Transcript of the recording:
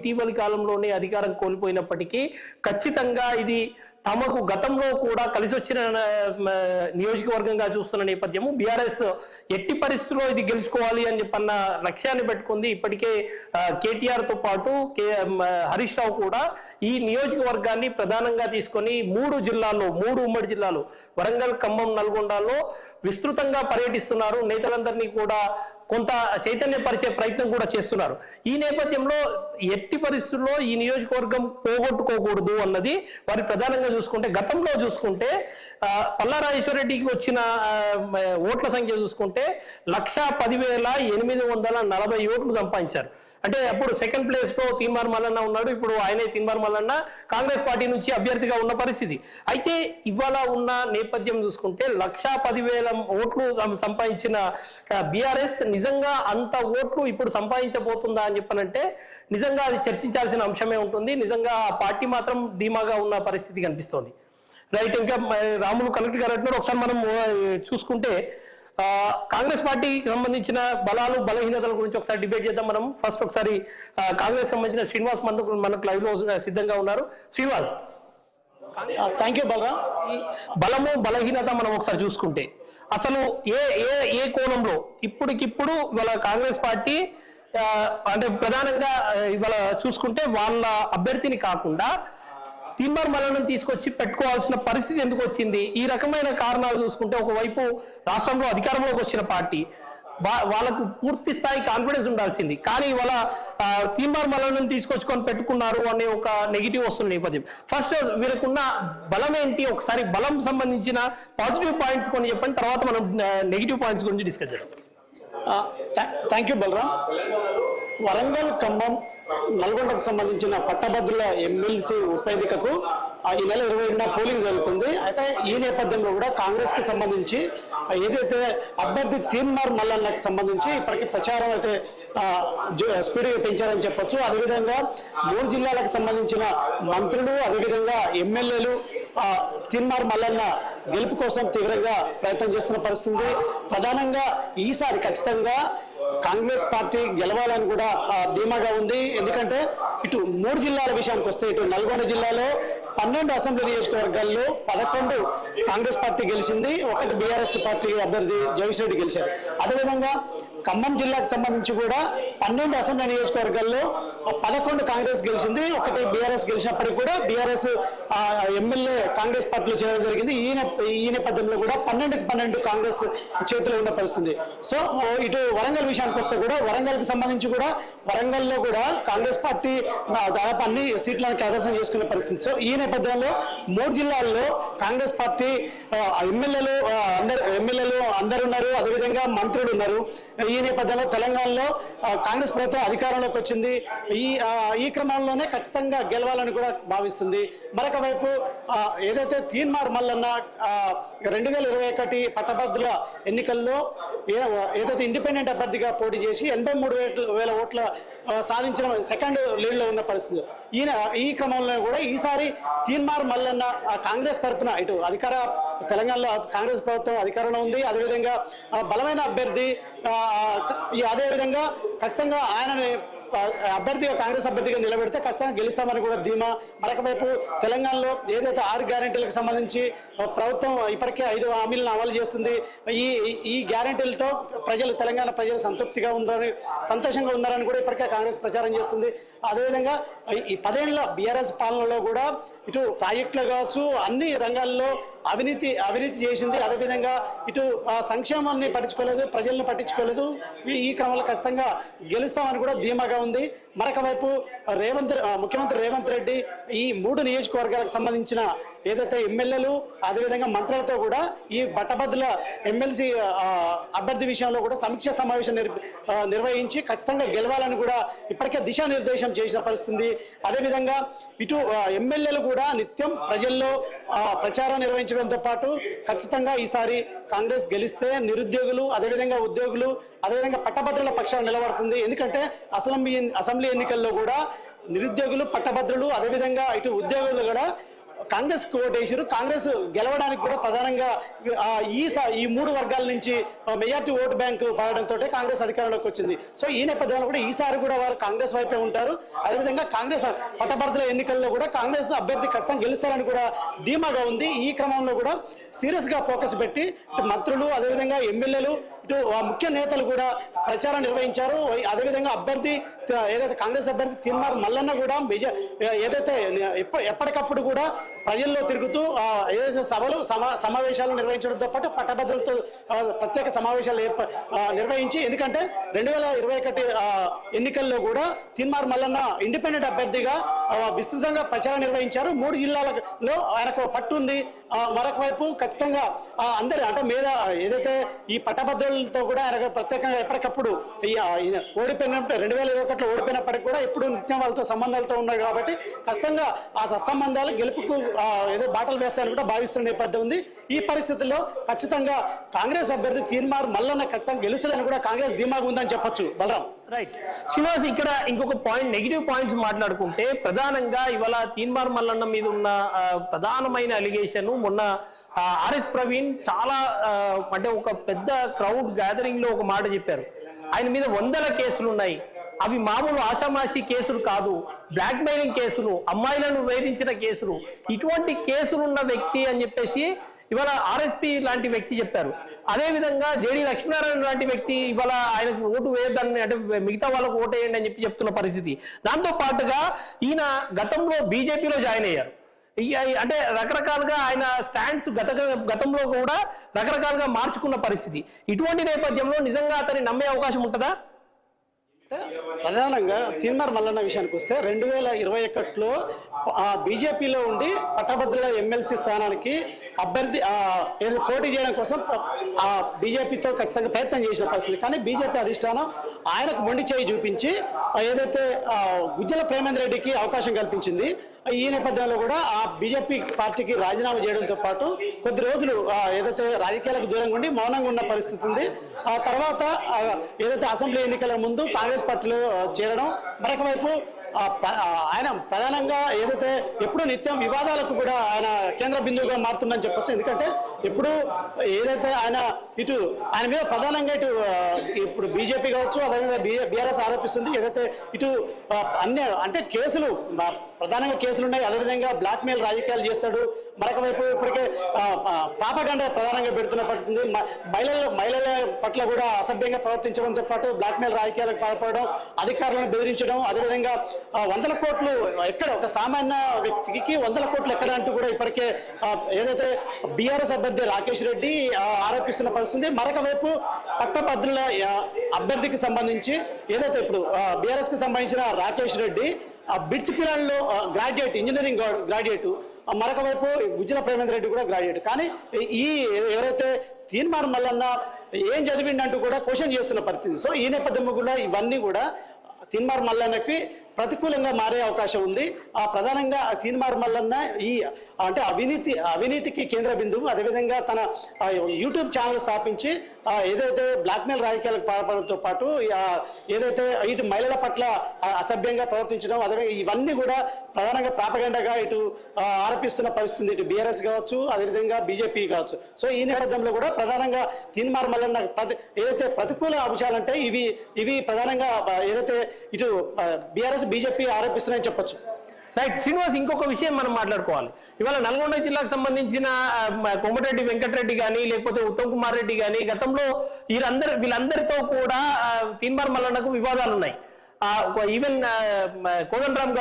ఇటీవలి కాలంలోనే అధికారం కోల్పోయినప్పటికీ ఖచ్చితంగా ఇది తమకు గతంలో కూడా కలిసి వచ్చిన నియోజకవర్గంగా చూస్తున్న నేపథ్యము బీఆర్ఎస్ ఎట్టి పరిస్థితుల్లో ఇది గెలుచుకోవాలి అని చెప్పన్న లక్ష్యాన్ని పెట్టుకుంది. ఇప్పటికే కేటీఆర్ తో పాటు హరీష్ రావు కూడా ఈ నియోజకవర్గాన్ని ప్రధానంగా తీసుకొని మూడు ఉమ్మడి జిల్లాలు వరంగల్, ఖమ్మం, నల్గొండలో విస్తృతంగా పర్యటిస్తున్నారు. నేతలందరినీ కూడా కొంత చైతన్యపరిచే ప్రయత్నం కూడా చేస్తున్నారు. ఈ నేపథ్యంలో ఎట్టి పరిస్థితుల్లో ఈ నియోజకవర్గం పోగొట్టుకోకూడదు అన్నది వారి ప్రధానంగా చూసుకుంటే, గతంలో చూసుకుంటే పల్లారాజేశ్వరరెడ్డికి వచ్చిన ఓట్ల సంఖ్య చూసుకుంటే 1,10,840 ఓట్లు సంపాదించారు. అంటే అప్పుడు సెకండ్ ప్లేస్ లో తీన్మార్ మల్లన్న ఉన్నాడు. ఇప్పుడు ఆయనే తీన్మార్ మల్లన్న కాంగ్రెస్ పార్టీ నుంచి అభ్యర్థిగా ఉన్న పరిస్థితి. అయితే ఇవాళ ఉన్న నేపథ్యం చూసుకుంటే 1,10,000 ఓట్లు సంపాదించిన బీఆర్ఎస్ నిజంగా అంత ఓట్లు ఇప్పుడు సంపాదించబోతుందా అని చెప్పనంటే నిజంగా అది చర్చించాల్సిన అంశమే ఉంటుంది. నిజంగా ఆ పార్టీ మాత్రం ధీమాగా ఉన్న పరిస్థితి కనిపిస్తోంది. రైట్, ఇంకా రాములు కలెక్టర్ గారు అంటున్నారు. ఒకసారి మనం చూసుకుంటే కాంగ్రెస్ పార్టీకి సంబంధించిన బలాలు బలహీనతల గురించి ఒకసారి డిబేట్ చేద్దాం. మనం ఫస్ట్ ఒకసారి కాంగ్రెస్ సంబంధించిన శ్రీనివాస్ మనకు లైవ్ లో సిద్ధంగా ఉన్నారు. Srinivas, thank you Balaram. బలము బలహీనత మనం ఒకసారి చూసుకుంటే అసలు ఏ కోణంలో ఇప్పటికిప్పుడు ఇవాళ కాంగ్రెస్ పార్టీ అంటే ప్రధానంగా ఇవాళ చూసుకుంటే వాళ్ళ అభ్యర్థిని కాకుండా తీన్మార్ మల్లన్నను తీసుకొచ్చి పెట్టుకోవాల్సిన పరిస్థితి ఎందుకు వచ్చింది? ఈ రకమైన కారణాలు చూసుకుంటే ఒకవైపు రాష్ట్రంలో అధికారంలోకి వచ్చిన పార్టీ వాళ్ళకు పూర్తి స్థాయి కాన్ఫిడెన్స్ ఉండాల్సింది, కానీ ఇవాళ తీన్మార్ మల్లన్నను తీసుకొచ్చుకొని పెట్టుకున్నారు అనే ఒక నెగిటివ్ వస్తున్న నేపథ్యం. ఫస్ట్ వీళ్ళకున్న బలం ఏంటి, ఒకసారి బలం సంబంధించిన పాజిటివ్ పాయింట్స్ కొన్ని చెప్పండి, తర్వాత మనం నెగిటివ్ పాయింట్స్ గురించి డిస్కస్ చేద్దాం. Thank you Balaram. వరంగల్, ఖమ్మం, నల్గొండకు సంబంధించిన పట్టభద్రుల ఎమ్మెల్సీ ఉప ఎన్నికకు ఈ నెల 20న పోలింగ్ జరుగుతుంది. అయితే ఈ నేపథ్యంలో కూడా కాంగ్రెస్ కి సంబంధించి ఏదైతే అభ్యర్థి తీన్మార్ మల్లన్నకు సంబంధించి ఇప్పటికీ ప్రచారం అయితే స్పీడ్గా పెంచారని చెప్పొచ్చు. అదేవిధంగా 3 జిల్లాలకు సంబంధించిన మంత్రులు, అదేవిధంగా ఎమ్మెల్యేలు తీన్మార్ మల్లన్న గెలుపు కోసం తీవ్రంగా ప్రయత్నం చేస్తున్న పరిస్థితి. ప్రధానంగా ఈసారి ఖచ్చితంగా కాంగ్రెస్ పార్టీ గెలవాలని కూడా ధీమాగా ఉంది. ఎందుకంటే ఇటు 3 జిల్లాల విషయానికి వస్తే ఇటు నల్గొండ జిల్లాలో 12 అసెంబ్లీ నియోజకవర్గాల్లో 11 కాంగ్రెస్ పార్టీ గెలిచింది, 1 బీఆర్ఎస్ పార్టీ అభ్యర్థి జగదీష్ రెడ్డి గెలిచారు. అదేవిధంగా ఖమ్మం జిల్లాకు సంబంధించి కూడా 12 అసెంబ్లీ నియోజకవర్గాల్లో 11 కాంగ్రెస్ గెలిచింది, 1 బీఆర్ఎస్ గెలిచినప్పటికీ కూడా బీఆర్ఎస్ ఎమ్మెల్యే కాంగ్రెస్ పార్టీలో చేరడం జరిగింది. ఈ నేపథ్యంలో కూడా 12కి 12 కాంగ్రెస్ చేతిలో ఉన్న పరిస్థితి. సో ఇటు వరంగల్ విషయానికి వస్తే కూడా వరంగల్కి సంబంధించి కూడా వరంగల్లో కూడా కాంగ్రెస్ పార్టీ దాదాపు అన్ని సీట్లను కైవసం చేసుకునే పరిస్థితి. సో ఈ నేపథ్యంలో 3 జిల్లాల్లో కాంగ్రెస్ పార్టీ ఎమ్మెల్యేలు అందరు ఉన్నారు, అదేవిధంగా మంత్రులు ఉన్నారు. ఈ నేపథ్యంలో తెలంగాణలో కాంగ్రెస్ ప్రభుత్వం అధికారంలోకి వచ్చింది. ఈ క్రమంలోనే ఖచ్చితంగా గెలవాలని కూడా భావిస్తుంది. మరొక వైపు ఏదైతే తీన్మార్ మల్లన్న 2021 పట్టభద్రుల ఎన్నికల్లో ఏదైతే ఇండిపెండెంట్ అభ్యర్థిగా పోటీ చేసి 83,000 ఓట్ల సాధించిన సెకండ్ లీడ్లో ఉన్న పరిస్థితి. ఈ క్రమంలో కూడా ఈసారి తీన్మార్ మల్లన్న కాంగ్రెస్ తరఫున ఇటు తెలంగాణలో కాంగ్రెస్ ప్రభుత్వం అధికారంలో ఉంది, అదేవిధంగా బలమైన అభ్యర్థి, అదేవిధంగా ఖచ్చితంగా ఆయనని అభ్యర్థిగా కాంగ్రెస్ అభ్యర్థిగా నిలబెడితే ఖచ్చితంగా గెలుస్తామని కూడా ధీమా. మరొక వైపు తెలంగాణలో ఏదైతే 6 గ్యారెంటీలకు సంబంధించి ప్రభుత్వం ఇప్పటికే 5 హామీలను అమలు చేస్తుంది. ఈ గ్యారెంటీలతో తెలంగాణ ప్రజలు సంతోషంగా ఉన్నారని కూడా ఇప్పటికే కాంగ్రెస్ ప్రచారం చేస్తుంది. అదేవిధంగా ఈ 10 ఏళ్ల బీఆర్ఎస్ పాలనలో కూడా ఇటు ప్రాజెక్టులు కావచ్చు, అన్ని రంగాల్లో అవినీతి చేసింది. అదేవిధంగా ఇటు సంక్షేమాన్ని పట్టించుకోలేదు, ప్రజలను పట్టించుకోలేదు. ఈ క్రమంలో ఖచ్చితంగా గెలుస్తామని కూడా ధీమాగా ఉంది. మరొక వైపు ముఖ్యమంత్రి రేవంత్ రెడ్డి ఈ 3 నియోజకవర్గాలకు సంబంధించిన ఏదైతే ఎమ్మెల్యేలు అదేవిధంగా మంత్రులతో కూడా ఈ పట్టభద్రుల ఎమ్మెల్సీ అభ్యర్థి విషయంలో కూడా సమీక్ష సమావేశం నిర్వహించి ఖచ్చితంగా గెలవాలని కూడా ఇప్పటికే దిశానిర్దేశం చేసిన పరిస్థితి. అదేవిధంగా ఇటు ఎమ్మెల్యేలు కూడా నిత్యం ప్రజల్లో ప్రచారం నిర్వహించడంతో పాటు ఖచ్చితంగా ఈసారి కాంగ్రెస్ గెలిస్తే నిరుద్యోగులు, అదేవిధంగా ఉద్యోగులు, అదేవిధంగా పట్టభద్రుల పక్షాన్ని నిలబడుతుంది. ఎందుకంటే అసెంబ్లీ ఎన్నికల్లో కూడా నిరుద్యోగులు, పట్టభద్రులు, అదేవిధంగా ఇటు ఉద్యోగులు కూడా కాంగ్రెస్ ఓటేసారు. కాంగ్రెస్ గెలవడానికి కూడా ప్రధానంగా ఈ 3 వర్గాల నుంచి మెజార్టీ ఓటు బ్యాంకు పడడంతో కాంగ్రెస్ అధికారంలోకి వచ్చింది. సో ఈ నేపథ్యంలో కూడా ఈసారి కూడా వారు కాంగ్రెస్ వైపే ఉంటారు. అదేవిధంగా కాంగ్రెస్ పట్టభద్రుల ఎన్నికల్లో కూడా కాంగ్రెస్ అభ్యర్థి ఖచ్చితంగా గెలుస్తారని కూడా ధీమాగా ఉంది. ఈ క్రమంలో కూడా సీరియస్ గా ఫోకస్ పెట్టి మంత్రులు అదేవిధంగా ఎమ్మెల్యేలు ముఖ్య నేతలు కూడా ప్రచారం నిర్వహించారు. అదేవిధంగా అభ్యర్థి ఏదైతే కాంగ్రెస్ అభ్యర్థి తీన్మార్ మల్లన్న కూడా ఏదైతే ఎప్పటికప్పుడు కూడా ప్రజల్లో తిరుగుతూ ఏదైతే సమావేశాలు నిర్వహించడంతో పాటు పట్టభద్రులతో ప్రత్యేక సమావేశాలు నిర్వహించి, ఎందుకంటే 2021 ఎన్నికల్లో కూడా తీన్మార్ మల్లన్న ఇండిపెండెంట్ అభ్యర్థిగా విస్తృతంగా ప్రచారం నిర్వహించారు. 3 జిల్లాలలో ఆయనకు పట్టు ఉంది. మరొక వైపు ఖచ్చితంగా అందరి అంటే మీద ఏదైతే ఈ పట్టభద్రులతో కూడా ఆయన ప్రత్యేకంగా ఎప్పటికప్పుడు ఓడిపోయిన 2021లో ఓడిపోయినప్పటికీ కూడా ఎప్పుడు నిత్యం వాళ్ళతో సంబంధాలతో ఉన్నారు కాబట్టి ఖచ్చితంగా ఆ సత్సంబంధాలు గెలుపుకు ఏదో బాటలు వేస్తాయని కూడా భావిస్తున్న నేపథ్యం ఉంది. ఈ పరిస్థితుల్లో ఖచ్చితంగా కాంగ్రెస్ అభ్యర్థి తీన్మార్ మల్లన్న ఖచ్చితంగా గెలుస్తాడని కూడా కాంగ్రెస్ ధీమాగా ఉందని చెప్పొచ్చు. బలరాం. రైట్ శ్రీనివాస్, ఇక్కడ ఇంకొక పాయింట్ నెగిటివ్ పాయింట్స్ మాట్లాడుకుంటే ప్రధానంగా ఇవాళ తీన్మార్ మల్లన్న మీద ఉన్న ప్రధానమైన అలిగేషన్, మొన్న ఆర్ఎస్ ప్రవీణ్ చాలా అంటే ఒక పెద్ద క్రౌడ్ గ్యాదరింగ్ లో ఒక మాట చెప్పారు. ఆయన మీద 100ల కేసులు ఉన్నాయి, అవి మామూలు ఆషామాషి కేసులు కాదు, బ్లాక్ మెయిలింగ్ కేసులు, అమ్మాయిలను వేధించిన కేసులు, ఇటువంటి కేసులున్న వ్యక్తి అని చెప్పేసి ఇవాళ ఆర్ఎస్పీ లాంటి వ్యక్తి చెప్పారు. అదేవిధంగా జేడీ లక్ష్మీనారాయణ లాంటి వ్యక్తి ఇవాళ ఆయనకు ఓటు వేయద్దని, అంటే మిగతా వాళ్ళకు ఓటు వేయండి అని చెప్పి చెప్తున్న పరిస్థితి. దాంతో పాటుగా ఈయన గతంలో బీజేపీలో జాయిన్ అయ్యారు. అంటే రకరకాలుగా ఆయన స్టాండ్స్ గతంలో కూడా రకరకాలుగా మార్చుకున్న పరిస్థితి. ఇటువంటి నేపథ్యంలో నిజంగా అతన్ని నమ్మే అవకాశం ఉంటుందా? ప్రధానంగా తీన్మార్ మల్లన్న విషయానికి వస్తే 2021లో బీజేపీలో ఉండి పట్టభద్రుల ఎమ్మెల్సీ స్థానానికి అభ్యర్థి పోటీ చేయడం కోసం బీజేపీతో ఖచ్చితంగా ప్రయత్నం చేసిన పరిస్థితి. కానీ బీజేపీ అధిష్టానం ఆయనకు మొండి చేయి చూపించి ఏదైతే గుజ్జల ప్రేమేందర్ రెడ్డికి అవకాశం కల్పించింది. ఈ నేపథ్యంలో కూడా ఆ బీజేపీ పార్టీకి రాజీనామా చేయడంతో పాటు కొద్ది రోజులు ఏదైతే రాజకీయాలకు దూరంగా ఉండి మౌనంగా ఉన్న పరిస్థితి ఉంది. ఆ తర్వాత ఏదైతే అసెంబ్లీ ఎన్నికల ముందు కాంగ్రెస్ పార్టీలో చేరడం, మరొక వైపు ఆయన ప్రధానంగా ఏదైతే ఎప్పుడు నిత్యం వివాదాలకు కూడా ఆయన కేంద్ర బిందువుగా మారుతుందని చెప్పొచ్చు. ఎందుకంటే ఎప్పుడు ఏదైతే ఆయన మీద ప్రధానంగా ఇప్పుడు బీజేపీ కావచ్చు, అదేవిధంగా బీఆర్ఎస్ ఆరోపిస్తుంది. ఏదైతే అంటే కేసులు ప్రధానంగా కేసులు ఉన్నాయి, అదేవిధంగా బ్లాక్ మెయిల్ రాజకీయాలు చేస్తాడు. మరొక వైపు ఇప్పటికే పాపగండ ప్రధానంగా పెడుతున్న పడుతుంది. మహిళల పట్ల కూడా అసభ్యంగా ప్రవర్తించడంతో పాటు బ్లాక్ మెయిల్ రాజకీయాలకు పాల్పడడం, అధికారులను బెదిరించడం, అదేవిధంగా 100 కోట్లు ఎక్కడ ఒక సామాన్య వ్యక్తికి 100 కోట్లు ఎక్కడ అంటూ కూడా ఇప్పటికే ఏదైతే బీఆర్ఎస్ అభ్యర్థి రాకేష్ రెడ్డి ఆరోపిస్తున్న పరిస్థితి. మరొక వైపు పట్టభద్రుల అభ్యర్థికి సంబంధించి ఏదైతే ఇప్పుడు బీఆర్ఎస్ కి సంబంధించిన రాకేష్ రెడ్డి బిట్స్ పిల్లల్లో గ్రాడ్యుయేట్, ఇంజనీరింగ్ గ్రాడ్యుయేట్, మరొక వైపు గుజ్జల ప్రేమేందర్ రెడ్డి కూడా గ్రాడ్యుయేట్. కానీ ఎవరైతే తీన్మార్ మల్లన్న ఏం చదివిండంటూ కూడా క్వశ్చన్ చేస్తున్న పరిస్థితి. సో ఈ నేపథ్యంలో కూడా ఇవన్నీ కూడా తీన్మార్ మల్లన్నకి ప్రతికూలంగా మారే అవకాశం ఉంది. ప్రధానంగా తీన్మార్ మల్లన్న అంటే అవినీతికి కేంద్ర బిందువు. అదేవిధంగా తన యూట్యూబ్ ఛానల్ స్థాపించి ఏదైతే బ్లాక్మెయిల్ రాజకీయాలకు పాల్పడంతో పాటు ఏదైతే ఇటు మహిళల పట్ల అసభ్యంగా ప్రవర్తించడం, అదేవిధంగా ఇవన్నీ కూడా ప్రధానంగా ప్రాపగండగా ఆరోపిస్తున్న పరిస్థితి ఇటు బీఆర్ఎస్ కావచ్చు, అదేవిధంగా బీజేపీ కావచ్చు. సో ఈ నేపథ్యంలో కూడా ప్రధానంగా తీన్మార్ మల్లన్న ఏదైతే ప్రతికూల అంశాలంటే ఇవి ప్రధానంగా ఏదైతే ఇటు బీఆర్ఎస్ బీజేపీ ఆరోపిస్తున్నాయని చెప్పొచ్చు. రైట్ శ్రీనివాస్, ఇంకొక విషయం మనం మాట్లాడుకోవాలి. ఇవాళ నల్గొండ జిల్లాకు సంబంధించిన కోమటిరెడ్డి వెంకటరెడ్డి కానీ లేకపోతే ఉత్తమ్ కుమార్ రెడ్డి కానీ గతంలో వీళ్ళందరితో కూడా తీన్మార్ మల్లన్నకు వివాదాలు ఉన్నాయి. ఈవెన్ కోదండరామ్